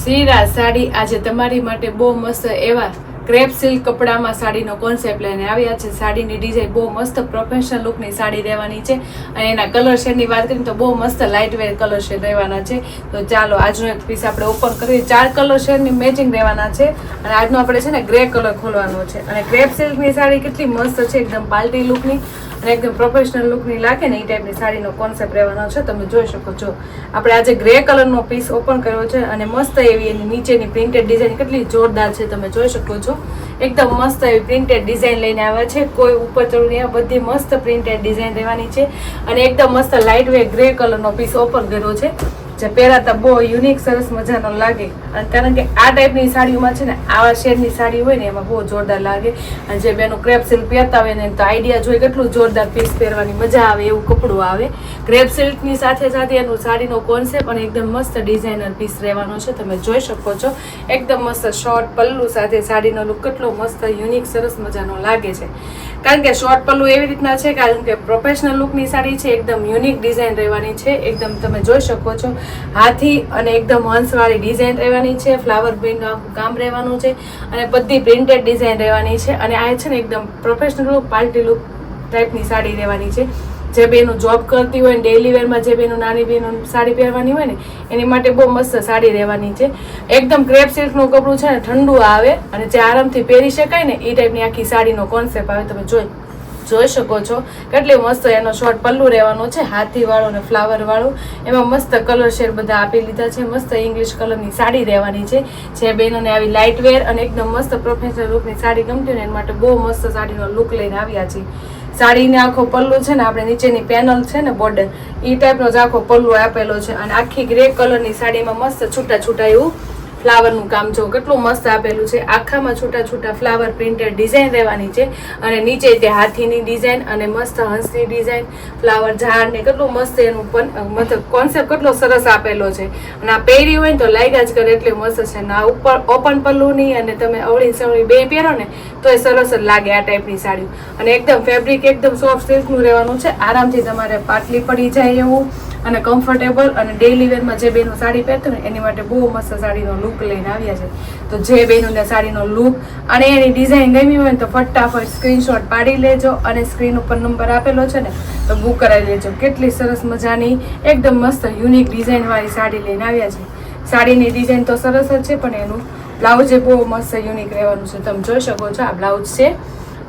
શ્રીરાજ સાડી આજે તમારી માટે બહુ મસ્ત એવા ક્રેપ સિલ્ક કપડામાં સાડીનો કોન્સેપ્ટ લઈને આવ્યા છે. સાડીની ડિઝાઇન બહુ મસ્ત પ્રોફેશનલ લુકની સાડી રહેવાની છે અને એના કલર શેડની વાત કરીએ તો બહુ મસ્ત લાઇટ વેર કલર શેડ રહેવાના છે. તો ચાલો આજનો એક પીસ આપણે ઓપન કરીએ. 4 કલર શેડની મેચિંગ રહેવાના છે અને આજનો આપણે છે ને ગ્રે કલર ખોલવાનો છે. અને ક્રેપ સિલ્કની સાડી કેટલી મસ્ત છે, એકદમ પાર્ટી લુકની અને એકદમ પ્રોફેશનલ લુકની લાગે ને એ ટાઈપની સાડીનો કોન્સેપ્ટ રહેવાનો છે. તમે જોઈ શકો છો આપણે આજે ગ્રે કલરનો પીસ ઓપન કર્યો છે અને મસ્ત એવી એની નીચેની પ્રિન્ટેડ ડિઝાઇન કેટલી જોરદાર છે, તમે જોઈ શકો છો. એકદમ મસ્ત એવી પ્રિન્ટેડ ડિઝાઇન લઈને આવ્યા છે. કોઈ ઉપર ચડું નહીં, બધી મસ્ત પ્રિન્ટેડ ડિઝાઇન રહેવાની છે અને એકદમ મસ્ત લાઇટ વેટ ગ્રે કલરનો પીસ ઓપન કર્યો છે જે પહેરાતા બહુ યુનિક સરસ મજાનો લાગે. અને કારણ કે આ ટાઈપની સાડીઓમાં છે ને આવા શેડની સાડી હોય ને એમાં બહુ જોરદાર લાગે. અને જે બેનો ક્રેપ સિલ્ક પહેરતા હોય ને તો આઈડિયા જોઈ કેટલું જોરદાર પીસ પહેરવાની મજા આવે એવું કપડું આવે. ક્રેપ સિલ્કની સાથે સાથે એનું સાડીનો કોન્સેપ્ટ અને એકદમ મસ્ત ડિઝાઇનર પીસ રહેવાનો છે, તમે જોઈ શકો છો. એકદમ મસ્ત શોર્ટ પલ્લુ સાથે સાડીનો લુક કેટલો મસ્ત યુનિક સરસ મજાનો લાગે છે. કારણ કે શોર્ટ પલ્લુ એવી રીતના છે કારણ કે પ્રોફેશનલ લુકની સાડી છે, એકદમ યુનિક ડિઝાઇન રહેવાની છે. એકદમ તમે જોઈ શકો છો હાથી અને એકદમ હંસવાળી ડિઝાઇન રહેવાની છે. ફ્લાવર પ્રિન્ટનું આખું કામ રહેવાનું છે અને બધી પ્રિન્ટેડ ડિઝાઇન રહેવાની છે. અને આ છે ને એકદમ પ્રોફેશનલ લુક પાર્ટી લુક ટાઈપની સાડી રહેવાની છે. જે બેનું જોબ કરતી હોય ને ડેઇલી વેરમાં જે બેનું નાની બેનું સાડી પહેરવાની હોય ને એની માટે બહુ મસ્ત સાડી રહેવાની છે. એકદમ ક્રેપ સિલ્કનું કપડું છે ને ઠંડુ આવે અને જે આરામથી પહેરી શકાય ને એ ટાઈપની આખી સાડીનો કોન્સેપ્ટ આવે. તમે જોઈ શકો છો કેટલી મસ્ત એનો શોર્ટ પલ્લુ રહેવાનો છે, હાથી વાળો અને ફ્લાવર વાળો. એમાં મસ્ત કલર શેડ બધા આપી લીધા છે. મસ્ત ઇંગ્લિશ કલરની સાડી રહેવાની છે. જે બહેનોને આવી લાઇટ વેર અને એકદમ મસ્ત પ્રોફેશનલ લુકની સાડી ગમતી હોય ને એના માટે બહુ મસ્ત સાડીનો લુક લઈને આવ્યા છે. સાડીને આખો પલ્લુ છે ને આપણે નીચેની પેનલ છે ને બોર્ડર એ ટાઈપનો જ આખો પલ્લુ આપેલો છે અને આખી ગ્રે કલરની સાડીમાં મસ્ત છૂટા છૂટા એવું ફ્લાવરનું કામ જો કેટલું મસ્ત આપેલું છે. આખામાં છૂટા છૂટા ફ્લાવર પ્રિન્ટેડ ડિઝાઇન રહેવાની છે અને નીચે તે હાથીની ડિઝાઇન અને મસ્ત હંસની ડિઝાઇન ફ્લાવર ઝાડ ને કેટલું મસ્ત એનું મતલબ કોન્સેપ્ટ કેટલો સરસ આપેલો છે. અને આ પહેરી હોય ને તો લાગ્યા જ કરે એટલે મસ્ત છે. ના ઉપર ઓપન પલ્લુની અને તમે અવળી સવળી બે પહેરો ને તો એ સરસ જ લાગે આ ટાઈપની સાડી. અને એકદમ ફેબ્રિક એકદમ સોફ્ટ સિલ્કનું રહેવાનું છે. આરામથી તમારે પાટલી પડી જાય એવું અને કમ્ફર્ટેબલ અને ડેઇલી વેરમાં જે બેનું સાડી પહેરતું ને એની માટે બહુ મસ્ત સાડીનો લુક લઈને આવ્યા છે. તો જે બેનોને સાડીનો લુક અને એની ડિઝાઇન ગમી હોય ને તો ફટાફટ સ્ક્રીનશોટ પાડી લેજો અને સ્ક્રીન ઉપર નંબર આપેલો છે ને તો બુક કરાવી લેજો. કેટલી સરસ મજાની એકદમ મસ્ત યુનિક ડિઝાઇનવાળી સાડી લઈને આવ્યા છે. સાડીની ડિઝાઇન તો સરસ જ છે પણ એનું બ્લાઉઝ એ બહુ મસ્ત યુનિક રહેવાનું છે. તમે જોઈ શકો છો આ બ્લાઉઝ છે.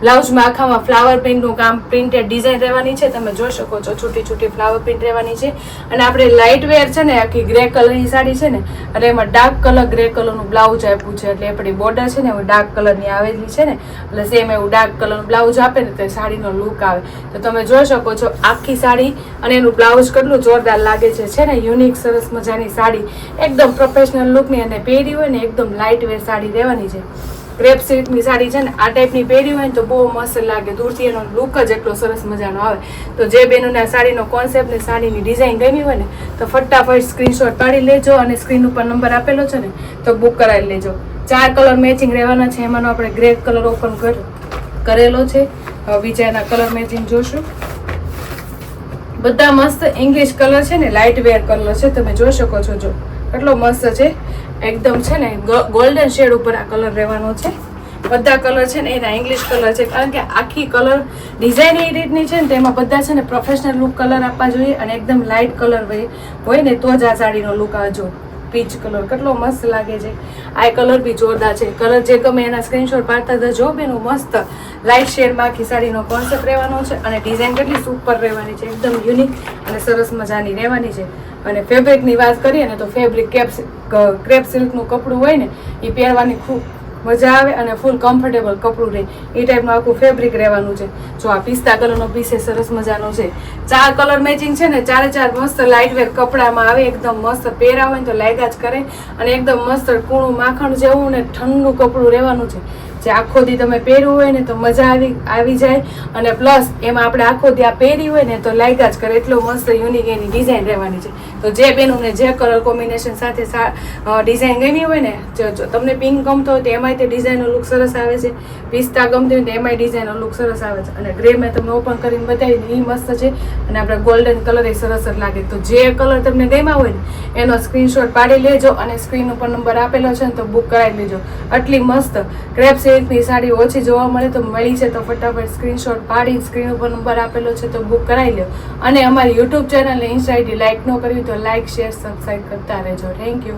બ્લાઉઝમાં આખામાં ફ્લાવર પ્રિન્ટનું કામ પ્રિન્ટેડ ડિઝાઇન રહેવાની છે. તમે જોઈ શકો છો છૂટી છૂટી ફ્લાવર પ્રિન્ટ રહેવાની છે. અને આપણે લાઇટ વેર છે ને આખી ગ્રે કલરની સાડી છે ને અને એમાં ડાર્ક કલર ગ્રે કલરનું બ્લાઉઝ આપ્યું છે. એટલે આપણી બોર્ડર છે ને ડાર્ક કલરની આવેલી છે ને એટલે સેમ એવું ડાર્ક કલરનું બ્લાઉઝ આપે ને તો સાડીનો લુક આવે. તો તમે જોઈ શકો છો આખી સાડી અને એનું બ્લાઉઝ કેટલું જોરદાર લાગે છે ને યુનિક સરસ મજાની સાડી એકદમ પ્રોફેશનલ લુકની અને પહેરી હોય ને એકદમ લાઇટ વેર સાડી રહેવાની છે. ક્રેપ સિલ્કની સાડી છે ને આ ટાઈપની પહેરી હોય ને તો બહુ મસ્ત લાગે. દૂરથી એનો લુક જ એટલો સરસ મજાનો આવે. તો જે બેનોને સાડીનો કોન્સેપ્ટ ને સાડીની ડિઝાઇન ગમી હોય ને તો ફટાફટ સ્ક્રીનશોટ પાડી લેજો અને સ્ક્રીન ઉપર નંબર આપેલો છે ને તો બુક કરાવી લેજો. 4 કલર મેચિંગ રહેવાના છે. એમાંનો આપણે ગ્રે કલર ઓપન કરેલો છે. હવે બીજાના કલર મેચિંગ જોશું. બધા મસ્ત ઇંગ્લિશ કલર છે ને લાઇટ વેર કલર છે. તમે જોઈ શકો છો જો કેટલો મસ્ત છે. એકદમ છે ને ગોલ્ડન શેડ ઉપર આ કલર રહેવાનો છે. બધા કલર છે ને એના ઇંગ્લિશ કલર છે કારણ કે આખી કલર ડિઝાઇન એ રીતની છે ને તેમાં બધા છે ને પ્રોફેશનલ લુક કલર આપવા જોઈએ અને એકદમ લાઇટ કલર હોય ને તો જ આ સાડીનો લુક આવજો. પીચ કલર કેટલો મસ્ત લાગે છે. આ કલર બી જોરદાર છે. કલર જે ગમે એના સ્ક્રીનશોટ પાડતા જજો. બેનું મસ્ત લાઇટ શેડમાં આખી સાડીનો કોન્સેપ્ટ રહેવાનો છે અને ડિઝાઇન કેટલી સુપર રહેવાની છે. એકદમ યુનિક અને સરસ મજાની રહેવાની છે. અને ફેબ્રિકની વાત કરીએ ને તો ફેબ્રિક ક્રેપ સિલ્કનું કપડું હોય ને એ પહેરવાની ખૂબ મજા આવે અને ફૂલ કમ્ફર્ટેબલ કપડું રહે એ ટાઈપનું આખું ફેબ્રિક રહેવાનું છે. જો આ પિસ્તા કલરનો પીસ એ સરસ મજાનો છે. 4 કલર મેચિંગ છે ને 4 મસ્ત લાઇટ વેર કપડામાં આવે. એકદમ મસ્ત પહેરા હોય ને તો લાગ્યા જ કરે અને એકદમ મસ્ત કૂણું માખણ જેવું ને ઠંડુ કપડું રહેવાનું છે. જે આખો દી તમે પહેરવું હોય ને તો મજા આવી જાય, અને પ્લસ એમાં આપણે આખો દી આ પહેરી હોય ને તો લાગ્યા જ કરે, એટલું મસ્ત યુનિક એની ડિઝાઇન રહેવાની છે. તો જે બેનોને જે કલર કોમ્બિનેશન સાથે ડિઝાઇન ગમી હોય ને, જો તમને પિંક ગમતો હોય તો એમાંય તે ડિઝાઇનનો લુક સરસ આવે છે, પિસ્તા ગમતી હોય તો એમાંય ડિઝાઇનનો લુક સરસ આવે છે, અને ગ્રે મેં તમને ઓપન કરીને બતાવી એ મસ્ત છે, અને આપણે ગોલ્ડન કલર એ સરસ જ લાગે. તો જે કલર તમને ગમ્યા હોય ને એનો સ્ક્રીનશોટ પાડી લેજો, અને સ્ક્રીન ઉપર નંબર આપેલો છે ને તો બુક કરાવી લેજો. આટલી મસ્ત ક્રેપ સિલ્કની સાડી ઓછી જોવા મળે તો મળી છે, તો ફટાફટ સ્ક્રીનશોટ પાડી સ્ક્રીન ઉપર નંબર આપેલો છે તો બુક કરાવી લો. અને અમારી યુટ્યુબ ચેનલ ને ઇન્સ્ટા આઈડી લાઈક ન કર્યું તો લાઈક, શેર, સબસ્ક્રાઈબ કરતા રહેજો. Thank you.